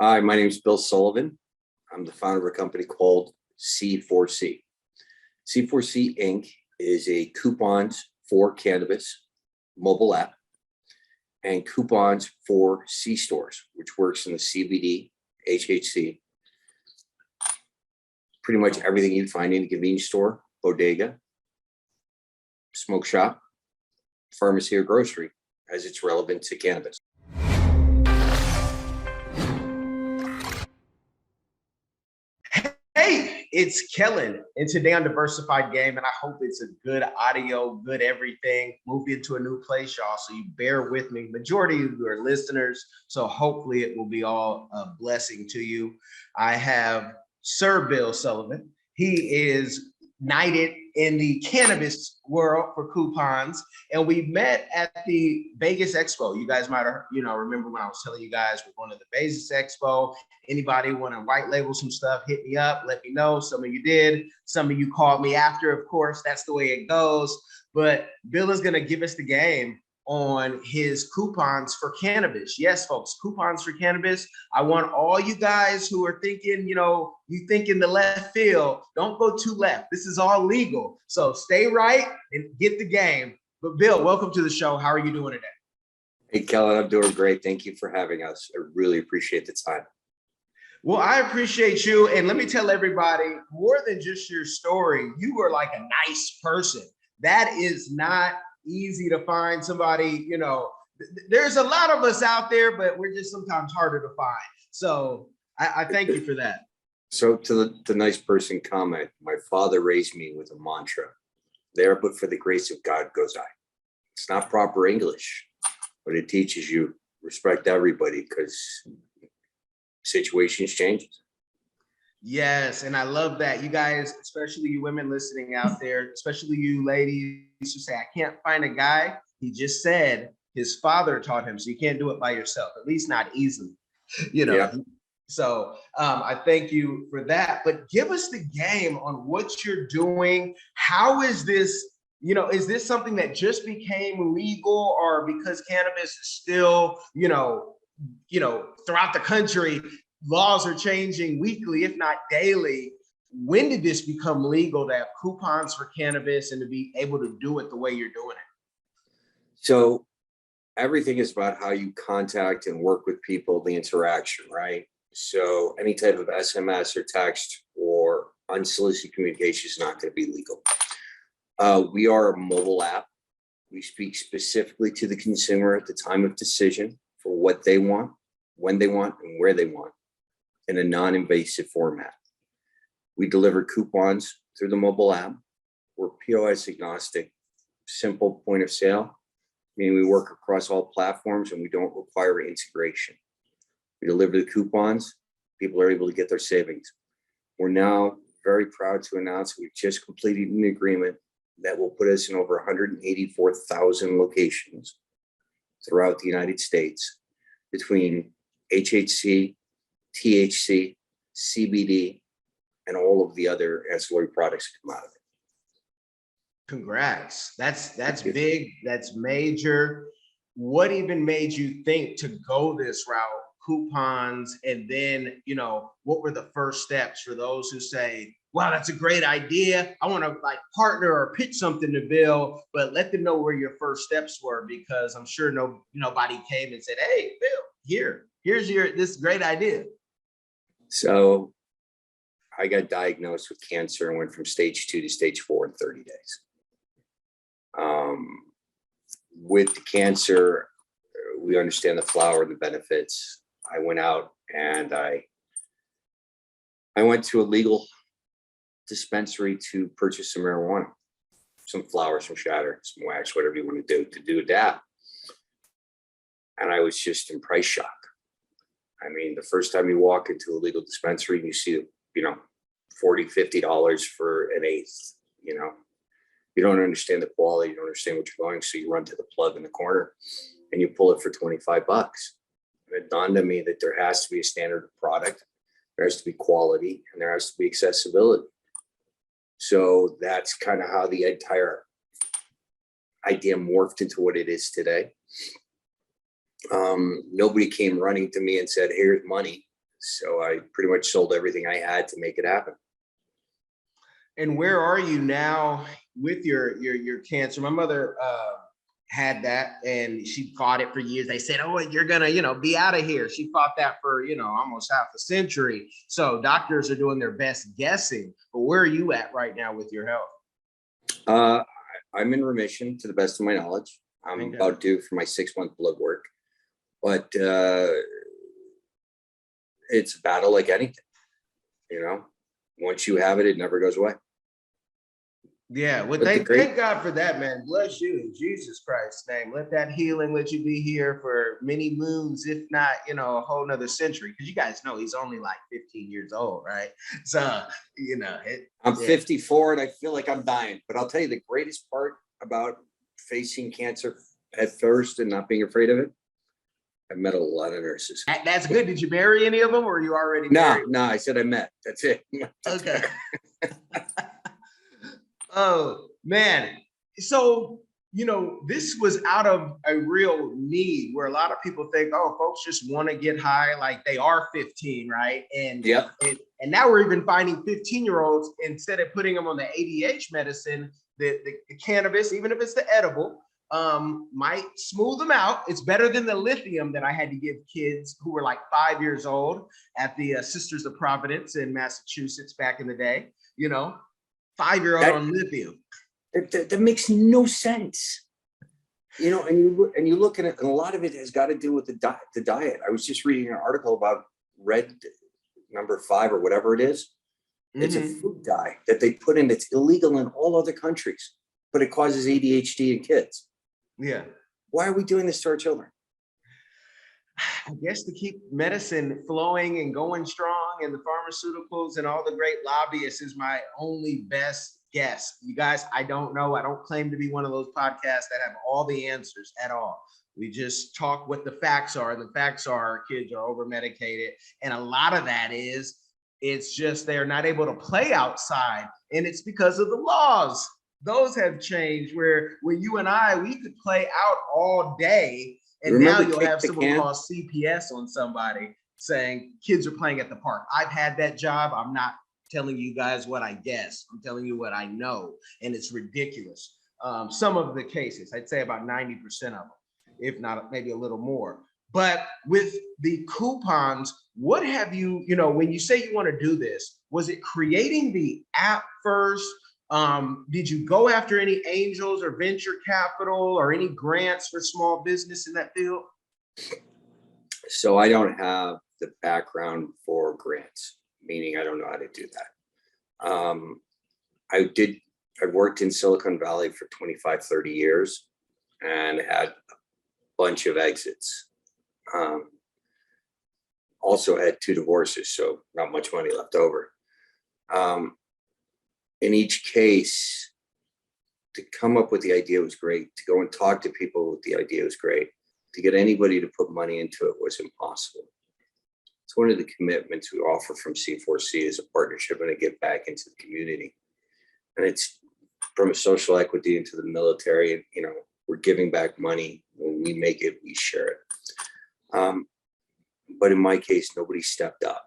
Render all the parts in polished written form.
Hi, my name is Bill Sullivan. I'm the founder of a company called C4C. C4C Inc. is a coupons for cannabis mobile app and coupons for C stores, which works in the CBD, HHC, pretty much everything you'd find in a convenience store, bodega, smoke shop, pharmacy, or grocery as it's relevant to cannabis. Hey, it's Kellen, and today on Diversified Game, and I hope it's a good audio, good everything. Moved into a new place, y'all, so you bear with me. Majority of you are listeners, so hopefully it will be all a blessing to you. I have Sir Bill Sullivan. He is knighted in the cannabis world for coupons, and we met at the Vegas Expo. You guys might have, remember when I was telling you guys we're going to the Vegas Expo. Anybody want to white label some stuff, hit me up, let me know. Some of you did. Some of you called me after, of course. That's the way it goes. But Bill is going to give us the game on his coupons for cannabis. Yes, folks, coupons for cannabis. I want all you guys who are thinking, you think in the left field, don't go too left. This is all legal. So stay right and get the game. But Bill, welcome to the show. How are you doing today? Hey, Kellen, I'm doing great. Thank you for having us. I really appreciate the time. Well, I appreciate you. And let me tell everybody, more than just your story, you are like a nice person. That is not easy to find somebody, there's a lot of us out there, but we're just sometimes harder to find. So I thank you for that. So to the nice person comment, my father raised me with a mantra, there but for the grace of God goes I. It's not proper English, but it teaches you respect everybody because situations changes. Yes, and I love that. You guys, especially you women listening out there, especially you ladies who say, I can't find a guy. He just said his father taught him, so you can't do it by yourself, at least not easily, Yeah. So I thank you for that. But give us the game on what you're doing. How is this, is this something that just became legal, or because cannabis is still, throughout the country, laws are changing weekly, if not daily. When did this become legal to have coupons for cannabis and to be able to do it the way you're doing it? So everything is about how you contact and work with people, the interaction, right? So any type of SMS or text or unsolicited communication is not going to be legal. We are a mobile app. We speak specifically to the consumer at the time of decision for what they want, when they want, and where they want, in a non-invasive format. We deliver coupons through the mobile app. We're POS agnostic, simple point of sale, meaning we work across all platforms and we don't require integration. We deliver the coupons, people are able to get their savings. We're now very proud to announce we've just completed an agreement that will put us in over 184,000 locations throughout the United States between HHC, THC, CBD, and all of the other ancillary products that come out of it. Congrats. That's big. That's major. What even made you think to go this route, coupons? And then, what were the first steps for those who say, wow, that's a great idea. I want to partner or pitch something to Bill, but let them know where your first steps were, because I'm sure nobody came and said, hey, Bill, here's this great idea. So I got diagnosed with cancer and went from stage 2 to stage 4 in 30 days. With the cancer, we understand the flower and the benefits. I went out and I went to a legal dispensary to purchase some marijuana, some flower, some shatter, some wax, whatever you want to do a dab. And I was just in price shock. I mean, the first time you walk into a legal dispensary and you see, $40, $50 for an eighth, you don't understand the quality, you don't understand what you're going, so you run to the plug in the corner and you pull it for $25. And it dawned on me that there has to be a standard of product, there has to be quality, and there has to be accessibility. So that's kind of how the entire idea morphed into what it is today. Nobody came running to me and said, here's money. So I pretty much sold everything I had to make it happen. And where are you now with your cancer? My mother had that and she fought it for years. They said, oh, you're gonna, be out of here. She fought that for, almost half a century. So doctors are doing their best guessing. But where are you at right now with your health? I'm in remission to the best of my knowledge. I'm about due for my 6-month blood work, but it's a battle like anything, once you have it, it never goes away. Yeah, well, thank God for that, man. Bless you in Jesus Christ's name. Let that healing let you be here for many moons, if not, a whole nother century. Because you guys know he's only like 15 years old, right? So, I'm 54 and I feel like I'm dying. But I'll tell you the greatest part about facing cancer at first and not being afraid of it. I met a lot of nurses. That's good. Did you marry any of them, or are you already married? No, I said I met. That's it. Okay. Oh, man. So, this was out of a real need where a lot of people think, oh, folks just want to get high like they are 15, right? And, and now we're even finding 15-year-olds, instead of putting them on the ADH medicine, the cannabis, even if it's the edible, might smooth them out. It's better than the lithium that I had to give kids who were like 5 years old at the Sisters of Providence in Massachusetts back in the day, 5-year-old on lithium. That makes no sense. And you look at it, and a lot of it has got to do with the diet. I was just reading an article about red number 5 or whatever it is. It's a food dye that they put in that's illegal in all other countries, but it causes ADHD in kids. Yeah. Why are we doing this to our children? I guess to keep medicine flowing and going strong, and the pharmaceuticals and all the great lobbyists is my only best guess. You guys, I don't know. I don't claim to be one of those podcasts that have all the answers at all. We just talk what the facts are. And the facts are our kids are over medicated. And a lot of that is, it's just they're not able to play outside. And it's because of the laws. Those have changed where you and I, we could play out all day. And now you'll have someone call CPS on somebody saying kids are playing at the park. I've had that job. I'm not telling you guys what I guess. I'm telling you what I know. And it's ridiculous. Some of the cases, I'd say about 90% of them, if not maybe a little more. But with the coupons, what have you, when you say you want to do this, was it creating the app first? Did you go after any angels or venture capital or any grants for small business in that field? So I don't have the background for grants, meaning I don't know how to do that. I worked in Silicon Valley for 25, 30 years and had a bunch of exits. Also had 2 divorces, so not much money left over. In each case, to come up with the idea was great. To go and talk to people with the idea was great. To get anybody to put money into it was impossible. It's one of the commitments we offer from C4C as a partnership and to get back into the community. And it's from a social equity into the military. We're giving back money. When we make it, we share it. But in my case, nobody stepped up.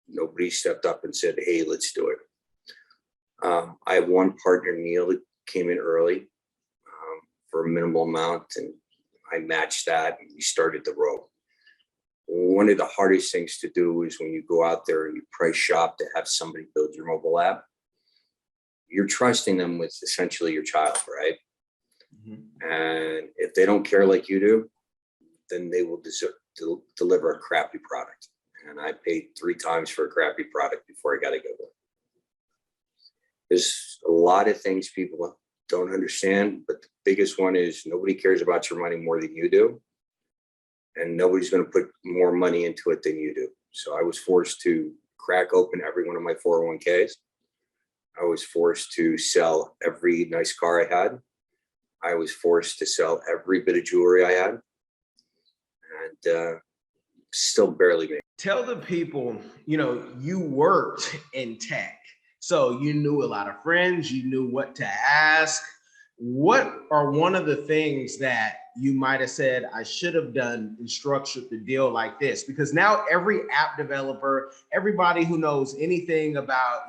Nobody stepped up and said, hey, let's do it. I have one partner, Neil, that came in early for a minimal amount, and I matched that, and we started the road. One of the hardest things to do is when you go out there and you price shop to have somebody build your mobile app, you're trusting them with essentially your child, right? And if they don't care like you do, then they will deliver a crappy product. And I paid 3 times for a crappy product before I got a good one. There's a lot of things people don't understand, but the biggest one is nobody cares about your money more than you do. And nobody's going to put more money into it than you do. So I was forced to crack open every one of my 401ks. I was forced to sell every nice car I had. I was forced to sell every bit of jewelry I had. And still barely made. Tell the people, you worked in tech. So you knew a lot of friends, you knew what to ask. What are one of the things that you might have said, I should have done and structured the deal like this? Because now every app developer, everybody who knows anything about,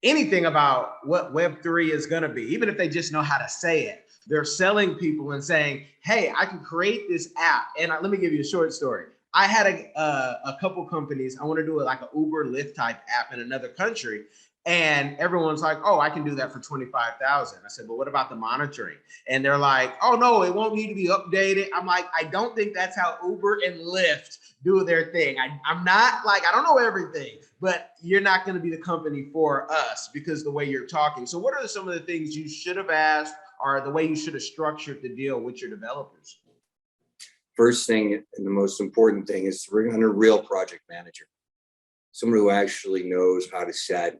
anything about what Web3 is going to be, even if they just know how to say it, they're selling people and saying, hey, I can create this app. And let me give you a short story. I had a couple companies. I want to do like an Uber Lyft type app in another country. And everyone's like, oh, I can do that for 25,000. I said, but what about the monitoring? And they're like, oh, no, it won't need to be updated. I'm like, I don't think that's how Uber and Lyft do their thing. I'm not like, I don't know everything, but you're not going to be the company for us because the way you're talking. So what are some of the things you should have asked or the way you should have structured the deal with your developers? First thing and the most important thing is to bring on a real project manager, someone who actually knows how to set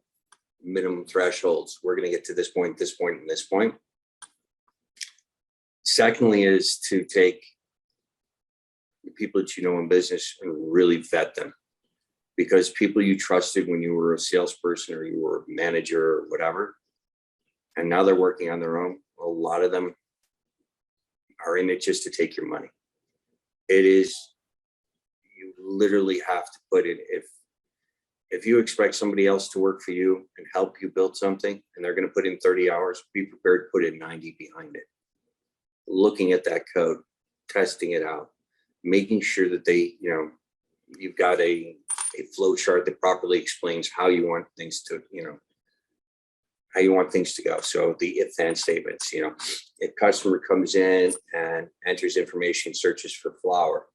minimum thresholds. We're going to get to this point, this point, and this point. Secondly is to take the people that you know in business and really vet them, because people you trusted when you were a salesperson or you were a manager or whatever, and now they're working on their own, a lot of them are in it just to take your money. It is, you literally have to put it, if you expect somebody else to work for you and help you build something and they're going to put in 30 hours, be prepared to put in 90 behind it. Looking at that code, testing it out, making sure that they, you've got a flow chart that properly explains how you want things to, how you want things to go. So the if-then statements, if customer comes in and enters information, searches for flower,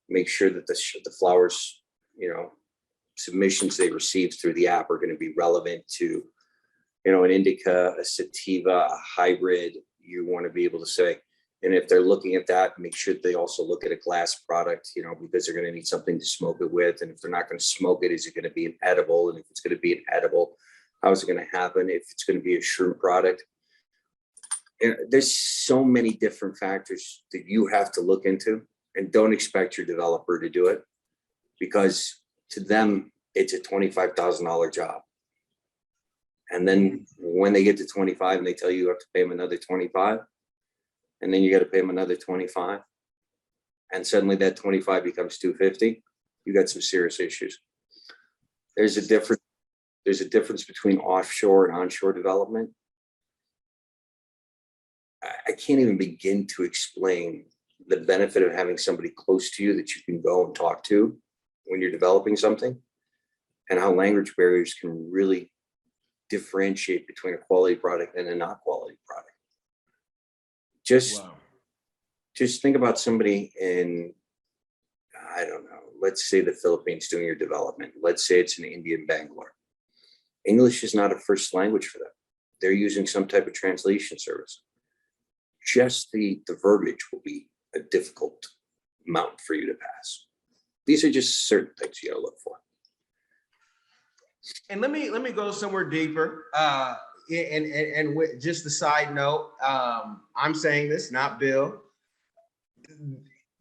make sure that the flowers, submissions they received through the app are going to be relevant to, an indica, a sativa, a hybrid. You want to be able to say, and if they're looking at that, make sure they also look at a glass product, because they're going to need something to smoke it with. And if they're not going to smoke it, is it going to be an edible? And if it's going to be an edible, how is it going to happen? If it's going to be a shroom product, and there's so many different factors that you have to look into, and don't expect your developer to do it, because to them, it's a $25,000 job. And then when they get to 25 and they tell you have to pay them another 25, and then you got to pay them another 25, and suddenly that 25 becomes 250, you got some serious issues. There's a difference between offshore and onshore development. I can't even begin to explain the benefit of having somebody close to you that you can go and talk to when you're developing something, and how language barriers can really differentiate between a quality product and a not quality product. Just think about somebody in, I don't know, let's say the Philippines doing your development. Let's say it's in India and Bangalore. English is not a first language for them. They're using some type of translation service. Just the verbiage will be a difficult amount for you to pass. These are just certain things you gotta look for. And let me go somewhere deeper. And with just a side note, I'm saying this, not Bill.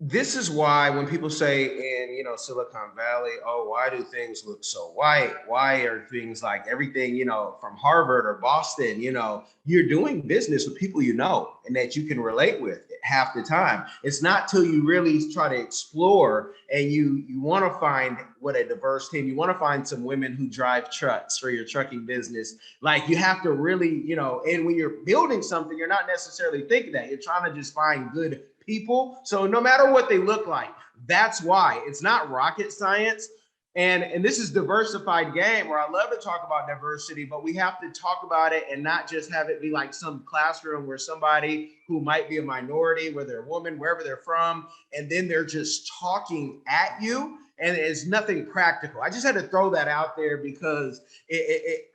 This is why when people say in Silicon Valley, oh, why do things look so white? Why are things like everything from Harvard or Boston? You're doing business with people and that you can relate with half the time. It's not till you really try to explore and you want to find what a diverse team. You want to find some women who drive trucks for your trucking business. Like you have to really, and when you're building something, you're not necessarily thinking that. You're trying to just find good people. So no matter what they look like, that's why it's not rocket science. And this is Diversified Game, where I love to talk about diversity, but we have to talk about it and not just have it be like some classroom where somebody who might be a minority, whether they're a woman, wherever they're from, and then they're just talking at you. And it's nothing practical. I just had to throw that out there because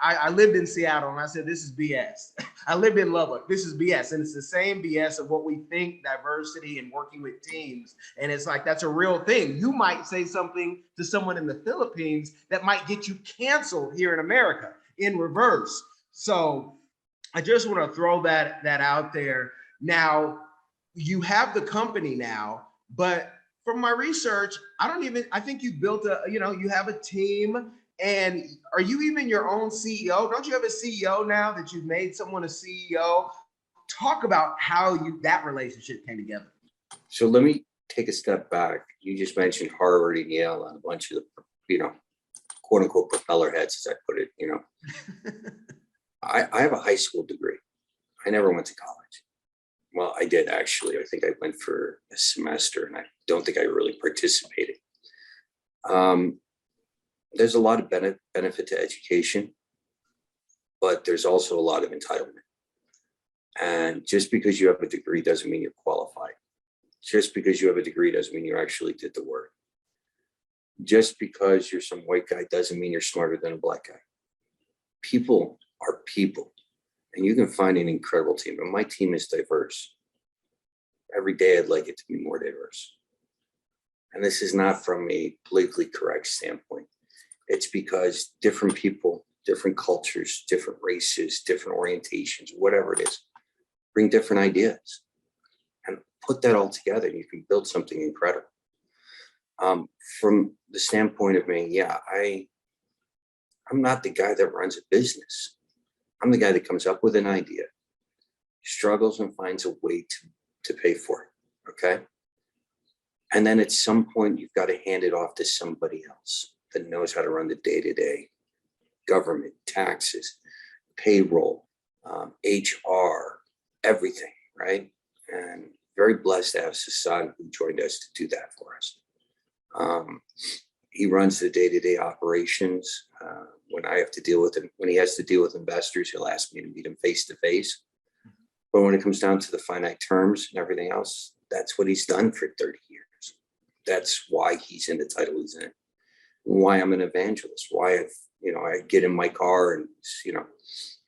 I lived in Seattle and I said, this is BS. I lived in Lubbock. This is BS. And it's the same BS of what we think diversity and working with teams. And it's like, that's a real thing. You might say something to someone in the Philippines that might get you canceled here in America in reverse. So I just want to throw that out there. Now, you have the company now, but from my research, I think you built you have a team, and are you even your own CEO? Don't you have a CEO now that you've made someone a CEO? Talk about how that relationship came together. So let me take a step back. You just mentioned Harvard and Yale and a bunch of the, quote unquote propeller heads, as I put it. I have a high school degree. I never went to college. Well, I did actually. I think I went for a semester, and I don't think I really participated. There's a lot of benefit to education, but there's also a lot of entitlement. And just because you have a degree doesn't mean you're qualified. Just because you have a degree doesn't mean you actually did the work. Just because you're some white guy doesn't mean you're smarter than a black guy. People are people, and you can find an incredible team. And my team is diverse. Every day I'd like it to be more diverse. And this is not from a politically correct standpoint. It's because different people, different cultures, different races, different orientations, whatever it is, bring different ideas. And put that all together, and you can build something incredible. From the standpoint of me, I'm not the guy that runs a business. I'm the guy that comes up with an idea, struggles and finds a way to pay for it. Okay. And then at some point, you've got to hand it off to somebody else that knows how to run the day-to-day government, taxes, payroll, HR, everything, right? And very blessed to have Sasan, who joined us to do that for us. He runs the day-to-day operations. When I have to deal with him, when he has to deal with investors, he'll ask me to meet him face to face. But when it comes down to the finite terms and everything else, that's what he's done for 30 years. That's why he's in the title he's in. Why I'm an evangelist. Why I get in my car and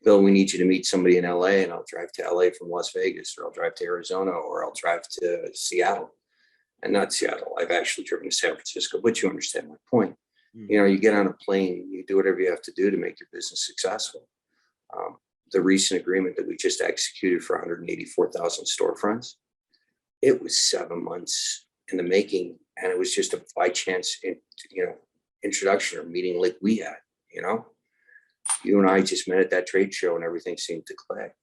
Bill, we need you to meet somebody in LA, and I'll drive to LA from Las Vegas, or I'll drive to Arizona, or I'll drive to Seattle. And not Seattle. I've actually driven to San Francisco, but you understand my point. You get on a plane, you do whatever you have to do to make your business successful. The recent agreement that we just executed for 184,000 storefronts, it was 7 months in the making, and it was just a by chance, introduction or meeting like we had. You and I just met at that trade show, and everything seemed to click.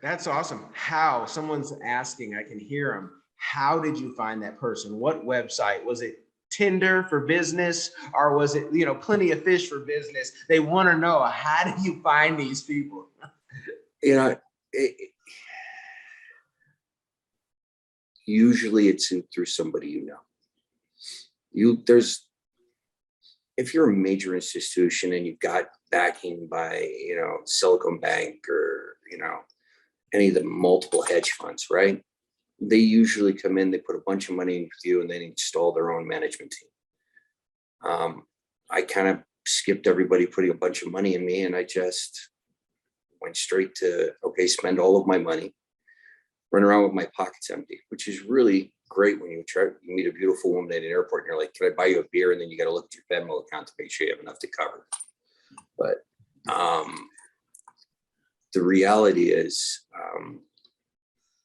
That's awesome. How someone's asking, I can hear them. How did you find that person? What website? Was it Tinder for business, or was it, Plenty of Fish for business? They want to know, how do you find these people? Usually it's through somebody if you're a major institution and you've got backing by, Silicon Bank or, any of the multiple hedge funds, right? They usually come in, they put a bunch of money in with you, and then install their own management team. I kind of skipped everybody putting a bunch of money in me, and I just went straight to, spend all of my money, run around with my pockets empty, which is really great when you meet a beautiful woman at an airport and you're like, can I buy you a beer? And then you got to look at your Venmo account to make sure you have enough to cover. But the reality is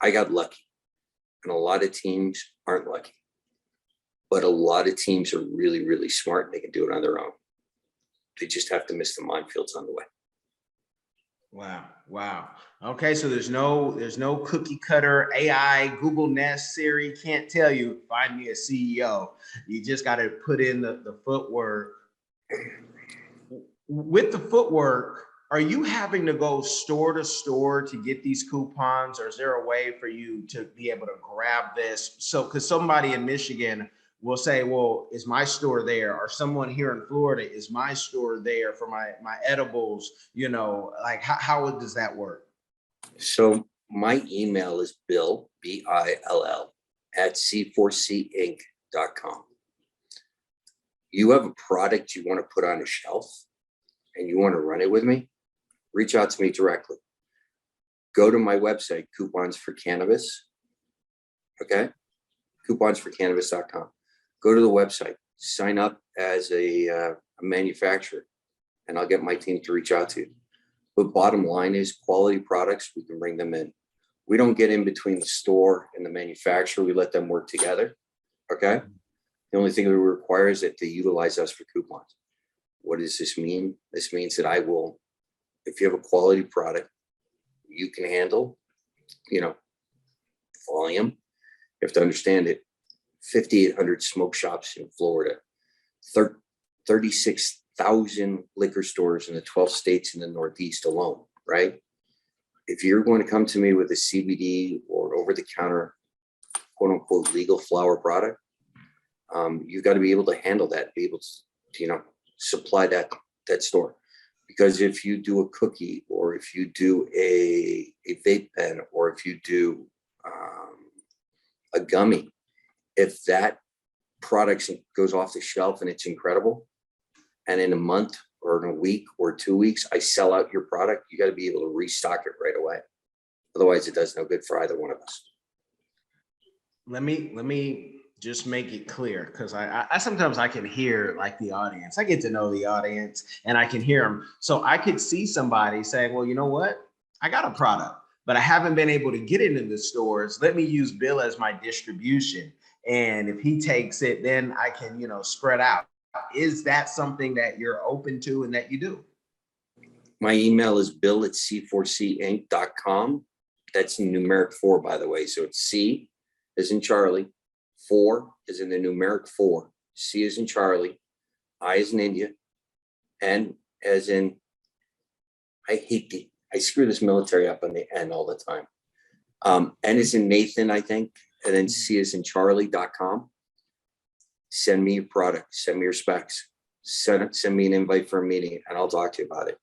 I got lucky, and a lot of teams aren't lucky, but a lot of teams are really, really smart, and they can do it on their own. They just have to miss the minefields on the way. Wow. Okay, so there's no cookie cutter AI, Google Nest, Siri can't tell you, find me a CEO. You just got to put in the footwork. With the footwork, are you having to go store to store to get these coupons, or is there a way for you to be able to grab this? So, because somebody in Michigan will say, well, is my store there? Or someone here in Florida, is my store there for my edibles? How does that work? So my email is Bill, BILL, at C4CInc.com. You have a product you want to put on a shelf and you want to run it with me, reach out to me directly. Go to my website, Coupons for Cannabis. Okay? Couponsforcannabis.com. Go to the website, sign up as a manufacturer, and I'll get my team to reach out to you. But bottom line is, quality products, we can bring them in. We don't get in between the store and the manufacturer. We let them work together. Okay? The only thing we require is that they utilize us for coupons. What does this mean? This means that I will, if you have a quality product you can handle, volume. You have to understand it. 5,800 smoke shops in Florida, 36,000 liquor stores in the 12 states in the Northeast alone, right? If you're going to come to me with a CBD or over-the-counter, quote unquote, legal flower product, you've got to be able to handle that, be able to, supply that store. Because if you do a cookie, or if you do a vape pen, or if you do a gummy, if that product goes off the shelf and it's incredible, and in a month or in a week or 2 weeks, I sell out your product, you got to be able to restock it right away. Otherwise, it does no good for either one of us. Let me just make it clear, because I sometimes I can hear like the audience. I get to know the audience and I can hear them. So I could see somebody saying, well, you know what? I got a product, but I haven't been able to get it in the stores. Let me use Bill as my distribution. And if he takes it, then I can, spread out. Is that something that you're open to and that you do? My email is bill@c4cinc.com. That's in numeric 4, by the way. So it's C as in Charlie, 4 is in the numeric 4, C as in Charlie, I as in India, N as in, I screw this military up on the N all the time. N is in Nathan, I think, and then C is in Charlie.com. Send me your product, send me your specs, send me an invite for a meeting, and I'll talk to you about it.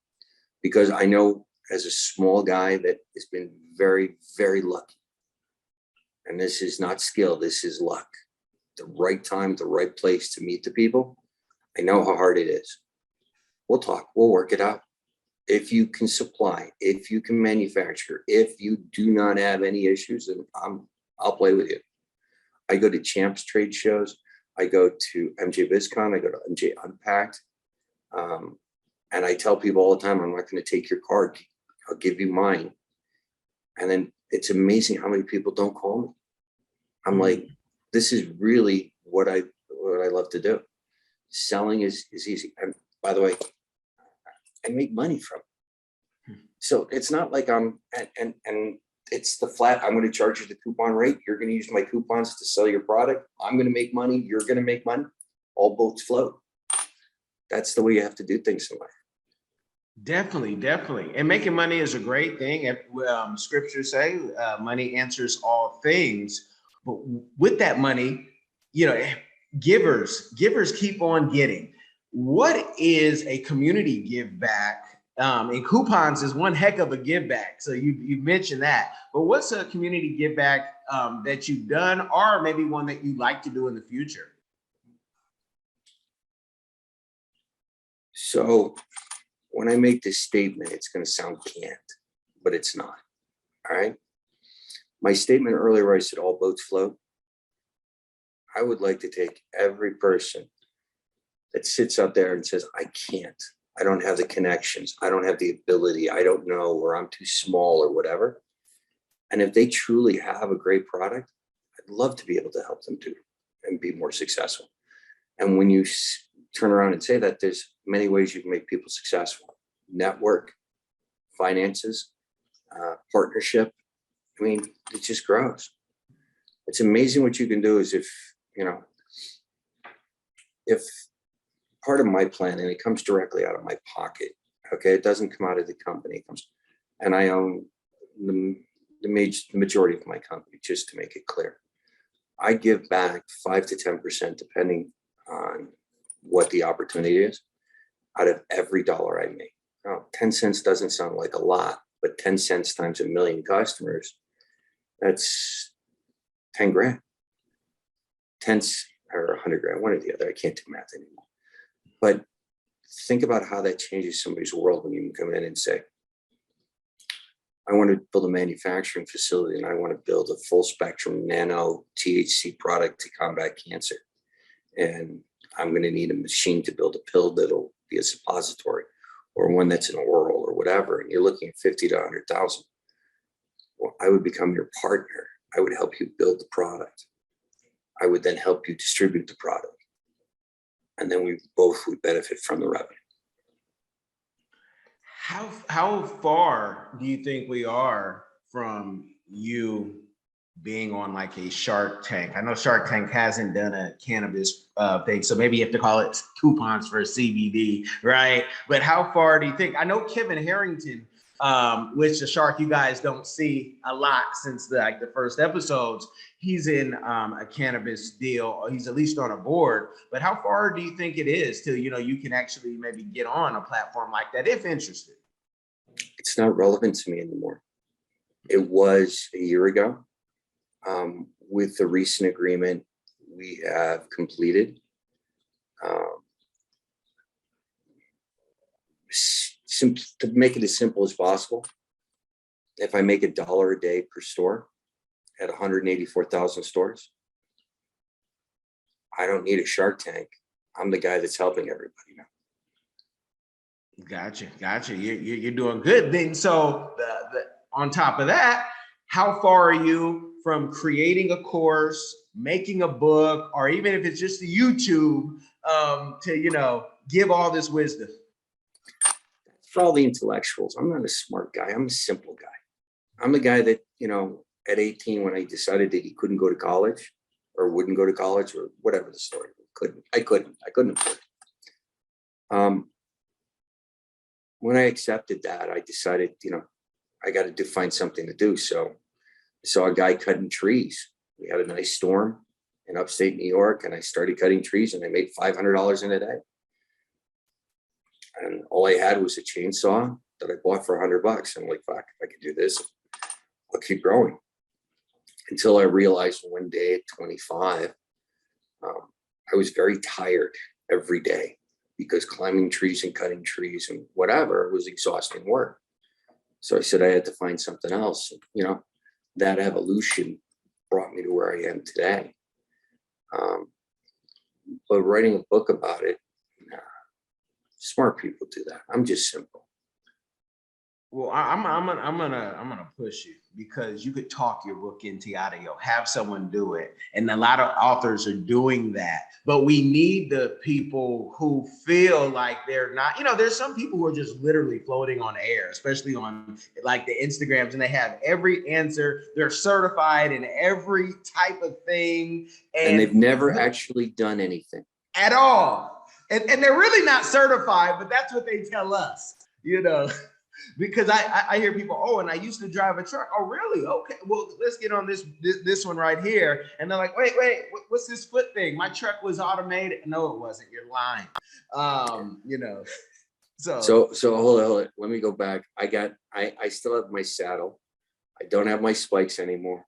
Because I know as a small guy that has been very, very lucky. And this is not skill, this is luck. The right time, the right place to meet the people. I know how hard it is. We'll talk, we'll work it out. If you can supply, if you can manufacture, if you do not have any issues, then I'll play with you. I go to Champs trade shows. I go to MJ BizCon. I go to MJ Unpacked. And I tell people all the time, I'm not going to take your card. I'll give you mine. And then it's amazing how many people don't call me. I'm like, this is really what I love to do. Selling is easy. And by the way, I make money from it. So it's not like and it's the flat, I'm going to charge you the coupon rate. You're going to use my coupons to sell your product. I'm going to make money. You're going to make money. All boats float. That's the way you have to do things in life. Definitely. And making money is a great thing. Scriptures say money answers all things. But with that money, givers keep on getting. What is a community give back? And coupons is one heck of a give back. So you mentioned that. But what's a community give back that you've done, or maybe one that you'd like to do in the future? So when I make this statement, it's going to sound canned, but it's not. All right. My statement earlier, where I said all boats float, I would like to take every person that sits out there and says, I can't, I don't have the connections, I don't have the ability, I don't know, or I'm too small or whatever. And if they truly have a great product, I'd love to be able to help them do and be more successful. And when you turn around and say that, there's many ways you can make people successful. Network, finances, partnership. I mean, it just grows. It's amazing what you can do. Is if part of my plan, and it comes directly out of my pocket, okay, it doesn't come out of the company, it comes, and I own the majority of my company, just to make it clear. I give back 5 to 10%, depending on what the opportunity is, out of every dollar I make. Now, 10 cents doesn't sound like a lot, but 10 cents times 1 million customers, that's 10 grand. 10 or 100 grand, one or the other. I can't do math anymore. But think about how that changes somebody's world when you can come in and say, I want to build a manufacturing facility and I want to build a full spectrum nano THC product to combat cancer. And I'm going to need a machine to build a pill that'll be a suppository, or one that's an oral or whatever. And you're looking at 50 to 100,000. Well, I would become your partner. I would help you build the product. I would then help you distribute the product. And then we both would benefit from the revenue. How far do you think we are from you being on like a Shark Tank? I know Shark Tank hasn't done a cannabis thing, so maybe you have to call it coupons for CBD, right? But how far do you think? I know Kevin Harrington, which the Shark you guys don't see a lot since the first episodes. He's in a cannabis deal, or he's at least on a board. But how far do you think it is till you can actually maybe get on a platform like that if interested? It's not relevant to me anymore. It was a year ago. With the recent agreement we have completed, to make it as simple as possible, if I make $1 a day per store at 184,000 stores, I don't need a Shark Tank. I'm the guy that's helping everybody now. Gotcha. You're doing good. Then, so on top of that, how far are you from creating a course, making a book, or even if it's just a YouTube, to give all this wisdom? For all the intellectuals, I'm not a smart guy. I'm a simple guy. I'm the guy that, at 18, when I decided that he couldn't go to college or wouldn't go to college or whatever the story, I couldn't afford it. When I accepted that, I decided, I got to find something to do. So I saw a guy cutting trees. We had a nice storm in upstate New York, and I started cutting trees, and I made $500 in a day. And all I had was a chainsaw that I bought for $100. I'm like, fuck, if I could do this, I'll keep growing. Until I realized one day at 25, I was very tired every day because climbing trees and cutting trees and whatever was exhausting work. So I said I had to find something else. That evolution brought me to where I am today. But writing a book about it, nah, smart people do that. I'm just simple. Well, I'm gonna push you, because you could talk your book into audio, have someone do it, and a lot of authors are doing that. But we need the people who feel like they're not. There's some people who are just literally floating on air, especially on like the Instagrams, and they have every answer. They're certified in every type of thing, and they've never actually done anything at all. And they're really not certified, but that's what they tell us. Because I hear people, and I used to drive a truck. Oh, really? Okay, well, let's get on this one right here. And they're like, wait, what's this foot thing? My truck was automated. No, it wasn't. You're lying. So hold on. Let me go back. I still have my saddle. I don't have my spikes anymore.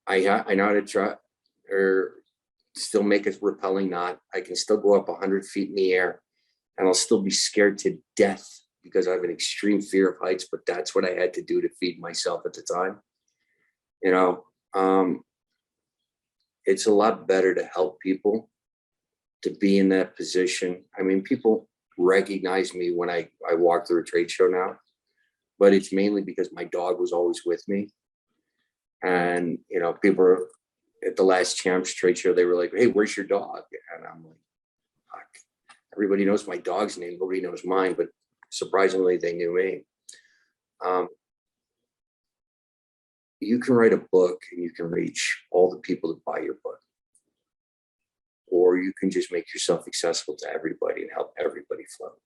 I know how to try or still make a rappelling knot. I can still go up 100 feet in the air, and I'll still be scared to death because I have an extreme fear of heights, but that's what I had to do to feed myself at the time. It's a lot better to help people to be in that position. I mean, people recognize me when I walk through a trade show now, but it's mainly because my dog was always with me. And, people are, at the last Champs trade show, they were like, hey, where's your dog? And I'm like, fuck. Everybody knows my dog's name. Nobody knows mine, but surprisingly, they knew me. You can write a book and you can reach all the people that buy your book. Or you can just make yourself accessible to everybody and help everybody float.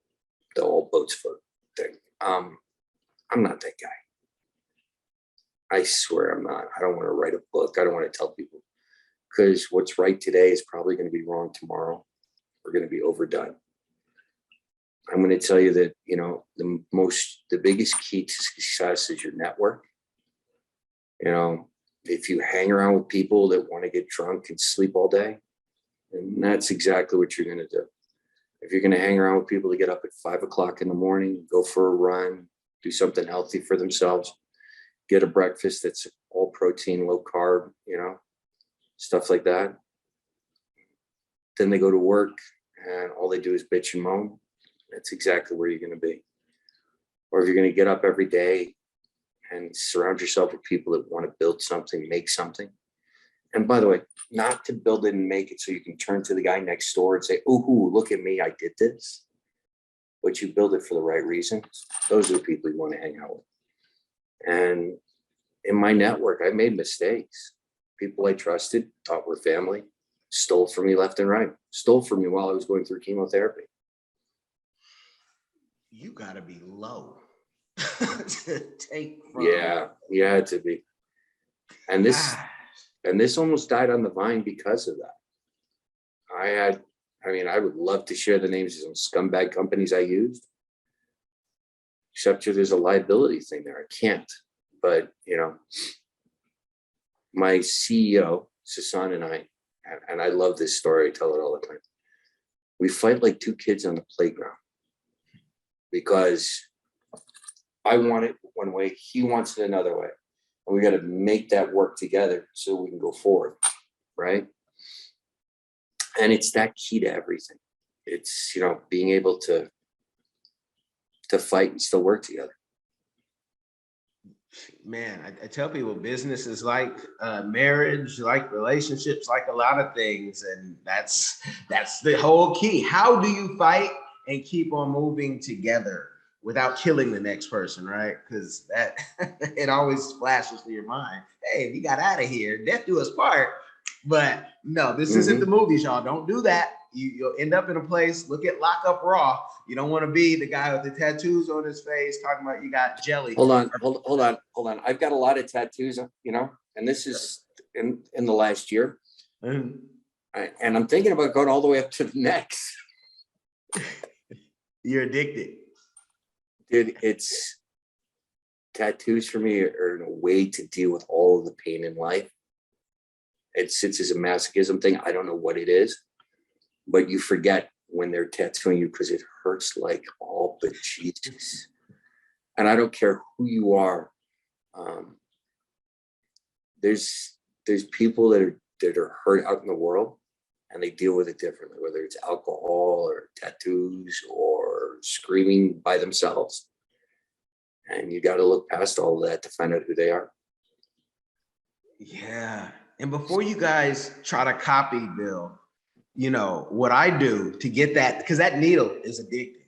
The all boats float thing. I'm not that guy. I swear I'm not. I don't want to write a book. I don't want to tell people, because what's right today is probably going to be wrong tomorrow. We're going to be overdone. I'm going to tell you that, the biggest key to success is your network. If you hang around with people that want to get drunk and sleep all day, and that's exactly what you're going to do. If you're going to hang around with people that get up at 5 o'clock in the morning, go for a run, do something healthy for themselves, get a breakfast that's all protein, low carb, stuff like that. Then they go to work and all they do is bitch and moan. That's exactly where you're going to be. Or if you're going to get up every day and surround yourself with people that want to build something, make something. And by the way, not to build it and make it so you can turn to the guy next door and say, ooh, look at me, I did this. But you build it for the right reasons. Those are the people you want to hang out with. And in my network, I made mistakes. People I trusted, thought were family, stole from me left and right, stole from me while I was going through chemotherapy. You gotta be low to take from. Yeah, you had to be. And this Gosh. almost died on the vine because of that. I would love to share the names of some scumbag companies I used, except there's a liability thing there. I can't. But, my CEO, Sasan, and I love this story, I tell it all the time. We fight like two kids on the playground because I want it one way, he wants it another way. And we got to make that work together so we can go forward, right? And it's that key to everything. It's, being able to fight and still work together. Man, I tell people business is like marriage, like relationships, like a lot of things. And that's the whole key. How do you fight and keep on moving together without killing the next person, right? Because that it always flashes through your mind. Hey, we got out of here, death do us part. But no, this isn't the movies, y'all. Don't do that. You'll end up in a place. Look at Lock Up Raw. You don't want to be the guy with the tattoos on his face talking about you got jelly. Hold on. I've got a lot of tattoos, and this is in the last year. And I'm thinking about going all the way up to the necks. You're addicted. Dude, it's tattoos for me are a way to deal with all of the pain in life. It sits as a masochism thing. I don't know what it is, but you forget when they're tattooing you because it hurts like all but Jesus. And I don't care who you are. There's people that are hurt out in the world and they deal with it differently, whether it's alcohol or tattoos or screaming by themselves. And you got to look past all of that to find out who they are. Yeah. And before you guys try to copy Bill, what I do to get that, because that needle is addicting.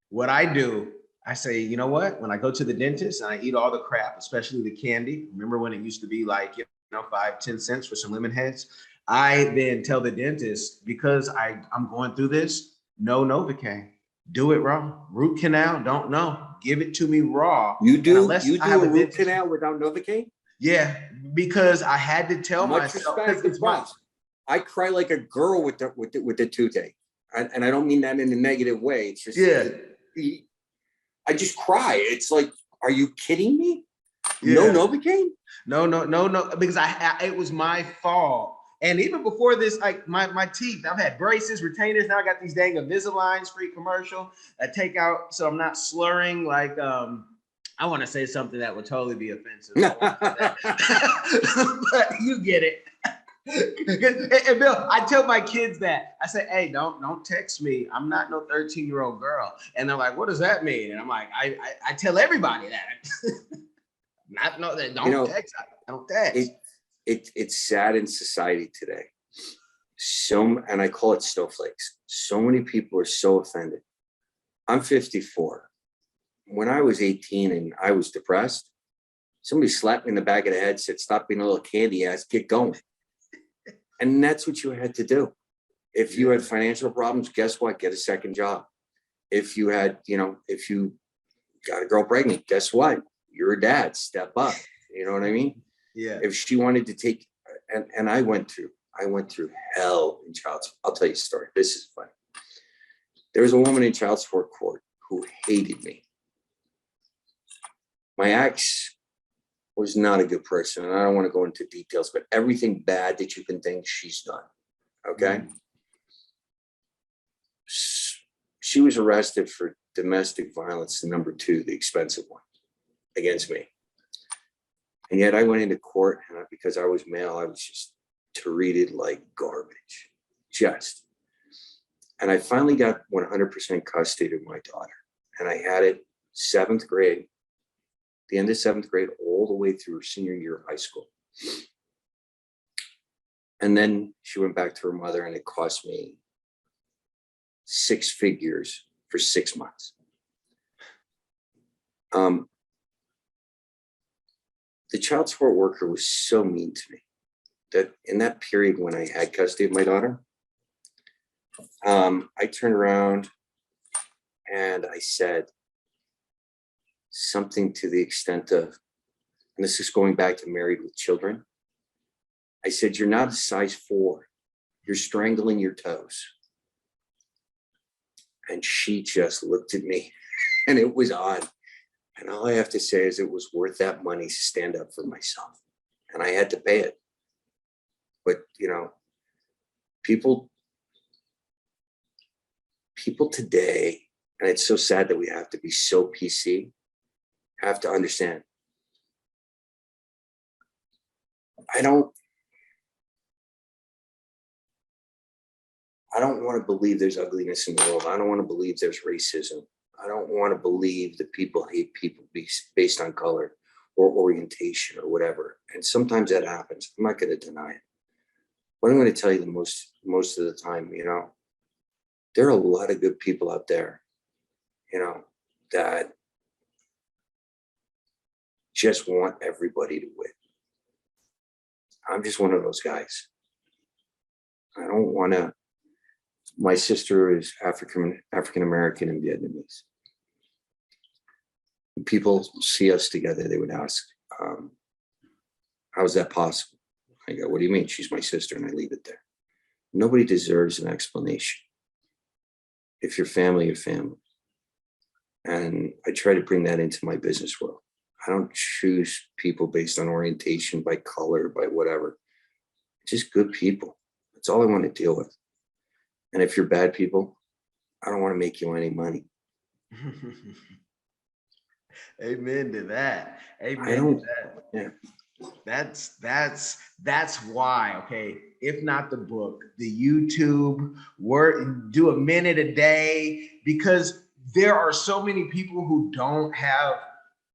What I do, I say, you know what? When I go to the dentist and I eat all the crap, especially the candy, remember when it used to be like, 5-10 cents for some lemon heads? I then tell the dentist, because I'm going through this, no Novocaine. Do it raw. Root canal, don't know. Give it to me raw. You do a root canal without Novocaine? Yeah, because I had to tell myself. Respect the boss. I cry like a girl with the toothache, and I don't mean that in a negative way. It's just I just cry. It's like, are you kidding me? Yeah. No Novocaine? No, because it was my fault. And even before this, like my teeth, I've had braces, retainers. Now I got these dang Invisaligns, free commercial. I take out so I'm not slurring like I want to say something that would totally be offensive. But you get it. And Bill, I tell my kids that. I say, hey, don't text me. I'm not no 13-year-old girl. And they're like, what does that mean? And I'm like, I tell everybody that. Don't text. I don't text. It's sad in society today. And I call it snowflakes. So many people are so offended. I'm 54. When I was 18 and I was depressed, somebody slapped me in the back of the head, said, stop being a little candy ass, get going. And that's what you had to do. If you had financial problems, guess what? Get a second job. If you had, if you got a girl pregnant, guess what? You're a dad, step up. You know what I mean? Yeah. If she wanted to take, and I went through hell in child support. I'll tell you a story. This is funny. There was a woman in child support court who hated me. My ex was not a good person, and I don't want to go into details, but everything bad that you can think, she's done. Okay. She was arrested for domestic violence, the number 2, the expensive one, against me. And yet I went into court, and because I was male, I was just treated like garbage. And I finally got 100% custody of my daughter. And I had it 7th grade, the end of 7th grade, all the way through her senior year of high school. And then she went back to her mother, and it cost me 6 figures for 6 months. The child support worker was so mean to me that in that period when I had custody of my daughter, I turned around and I said something to the extent of, and this is going back to married with children. I said, "You're not a size 4. You're strangling your toes." And she just looked at me and it was on. And all I have to say is it was worth that money to stand up for myself. And I had to pay it. But, people today, and it's so sad that we have to be so PC, have to understand. I don't want to believe there's ugliness in the world. I don't want to believe there's racism. I don't want to believe that people hate people based on color or orientation or whatever. And sometimes that happens. I'm not going to deny it. But I'm going to tell you most of the time, there are a lot of good people out there, that just want everybody to win. I'm just one of those guys. I don't want to. My sister is African American and Vietnamese. When people see us together, they would ask, "How is that possible?" I go, "What do you mean? She's my sister," and I leave it there. Nobody deserves an explanation. If you're family, you're family. And I try to bring that into my business world. I don't choose people based on orientation, by color, by whatever. Just good people. That's all I want to deal with. And if you're bad people, I don't want to make you any money. Amen to that. I Amen don't, to that. yeah. That's why, okay, if not the book, the YouTube, work, do a minute a day, because there are so many people who don't have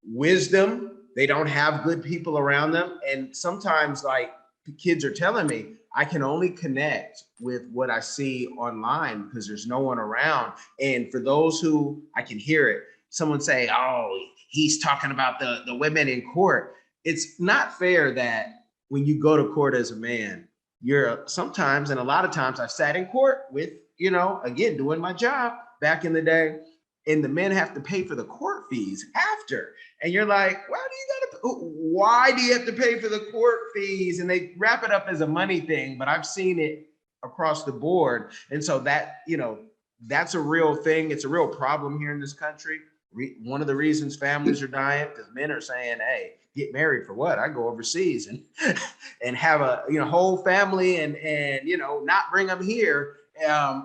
wisdom. They don't have good people around them. And sometimes, like, the kids are telling me, I can only connect with what I see online because there's no one around. And for those who, I can hear it, someone say, "Oh, he's talking about the women in court." It's not fair that when you go to court as a man, you're sometimes, and a lot of times I've sat in court with, again, doing my job back in the day, and the men have to pay for the court fees after. And you're like, why do you have to pay for the court fees? And they wrap it up as a money thing, but I've seen it across the board. And so that, that's a real thing. It's a real problem here in this country. One of the reasons families are dying because men are saying, "Hey, get married for what? I go overseas and and have a whole family and not bring them here,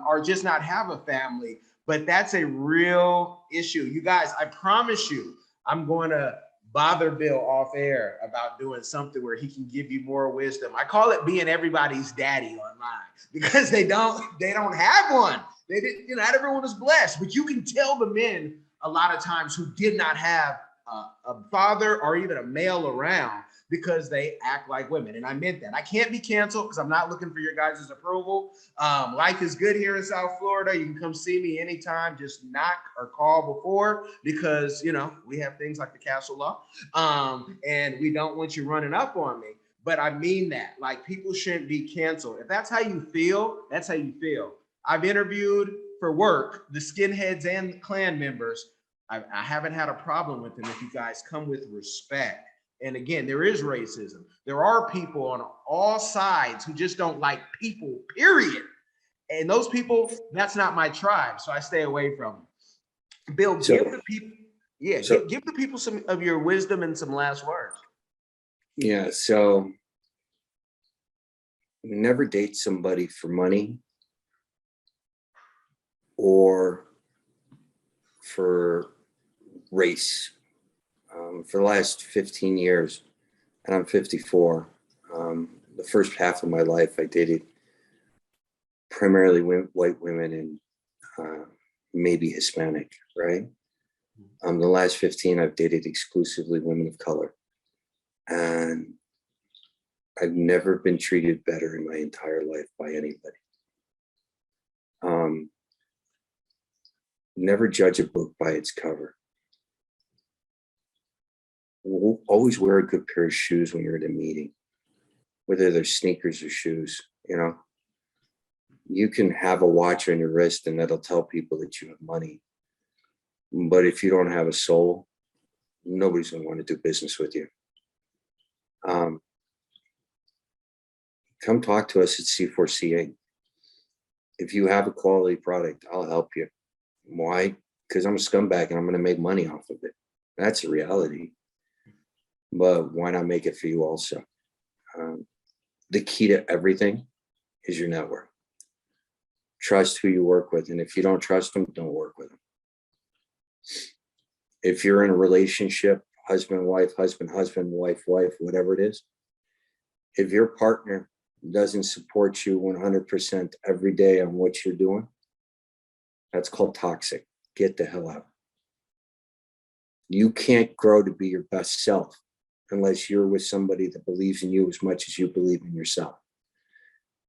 or just not have a family." But that's a real issue. You guys, I promise you, I'm going to bother Bill off air about doing something where he can give you more wisdom. I call it being everybody's daddy online because they don't have one. They didn't, not everyone is blessed, but you can tell the men a lot of times who did not have a father or even a male around because they act like women. And I meant that. I can't be canceled because I'm not looking for your guys' approval. Life is good here in South Florida. You can come see me anytime. Just knock or call before because, we have things like the castle law. And we don't want you running up on me. But I mean that. Like, people shouldn't be canceled. If that's how you feel, that's how you feel. I've interviewed for work the skinheads and the Klan members. I haven't had a problem with them if you guys come with respect. And again, there is racism. There are people on all sides who just don't like people, period. And those people, that's not my tribe. So I stay away from them. Bill, give the people some of your wisdom and some last words. Yeah. So never date somebody for money or for race. For the last 15 years, and I'm 54, the first half of my life, I dated primarily white women and maybe Hispanic, right? The last 15, I've dated exclusively women of color. And I've never been treated better in my entire life by anybody. Never judge a book by its cover. Always wear a good pair of shoes when you're at a meeting, whether they're sneakers or shoes. You can have a watch on your wrist and that'll tell people that you have money. But if you don't have a soul, nobody's going to want to do business with you. Come talk to us at C4CA. If you have a quality product, I'll help you. Why? Because I'm a scumbag and I'm going to make money off of it. That's a reality. But why not make it for you also? The key to everything is your network. Trust who you work with. And if you don't trust them, don't work with them. If you're in a relationship, husband, wife, wife, whatever it is, if your partner doesn't support you 100% every day on what you're doing, that's called toxic. Get the hell out. You can't grow to be your best self unless you're with somebody that believes in you as much as you believe in yourself.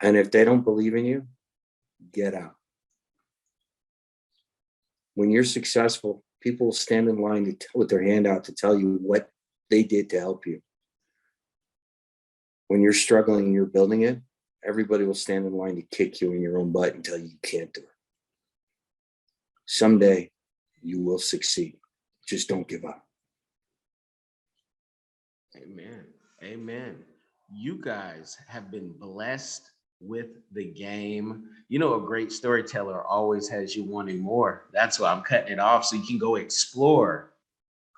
And if they don't believe in you, get out. When you're successful, people will stand in line with their hand out to tell you what they did to help you. When you're struggling and you're building it, everybody will stand in line to kick you in your own butt and tell you can't do it. Someday you will succeed. Just don't give up. Amen. Amen. You guys have been blessed with the game. A great storyteller always has you wanting more. That's why I'm cutting it off so you can go explore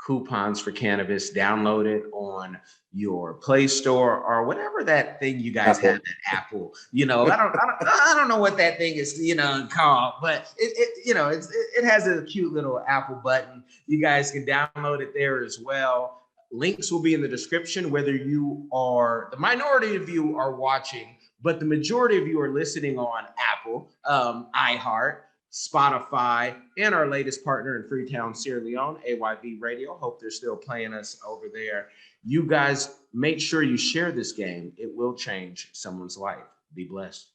Coupons for Cannabis. Download it on your Play Store or whatever that thing you guys have at Apple. I don't know what that thing is, called, but it has a cute little Apple button. You guys can download it there as well. Links will be in the description, whether you are, the minority of you are watching, but the majority of you are listening on Apple, iHeart, Spotify, and our latest partner in Freetown, Sierra Leone, AYV Radio. Hope they're still playing us over there. You guys make sure you share this game. It will change someone's life. Be blessed.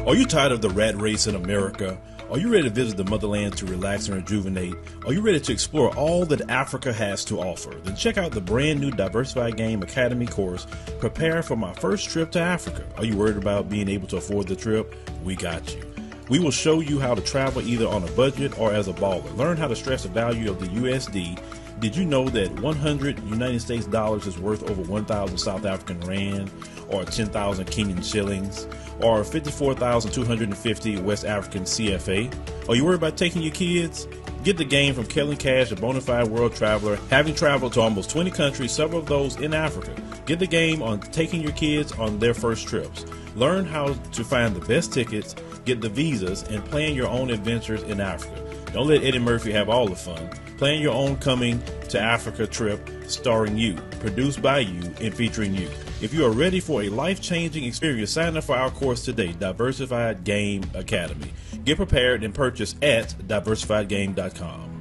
Are you tired of the rat race in America? Are you ready to visit the motherland to relax and rejuvenate? Are you ready to explore all that Africa has to offer? Then check out the brand new Diversified Game Academy course, Prepare for My First Trip to Africa. Are you worried about being able to afford the trip? We got you. We will show you how to travel either on a budget or as a baller. Learn how to stress the value of the USD. Did you know that 100 United States dollars is worth over 1,000 South African rand or 10,000 Kenyan shillings or 54,250 West African CFA? Are you worried about taking your kids? Get the game from Kellen Cash, a bona fide world traveler, having traveled to almost 20 countries, several of those in Africa. Get the game on taking your kids on their first trips. Learn how to find the best tickets, get the visas, and plan your own adventures in Africa. Don't let Eddie Murphy have all the fun. Plan your own coming to Africa trip starring you, produced by you, and featuring you. If you are ready for a life-changing experience, sign up for our course today, Diversified Game Academy. Get prepared and purchase at diversifiedgame.com.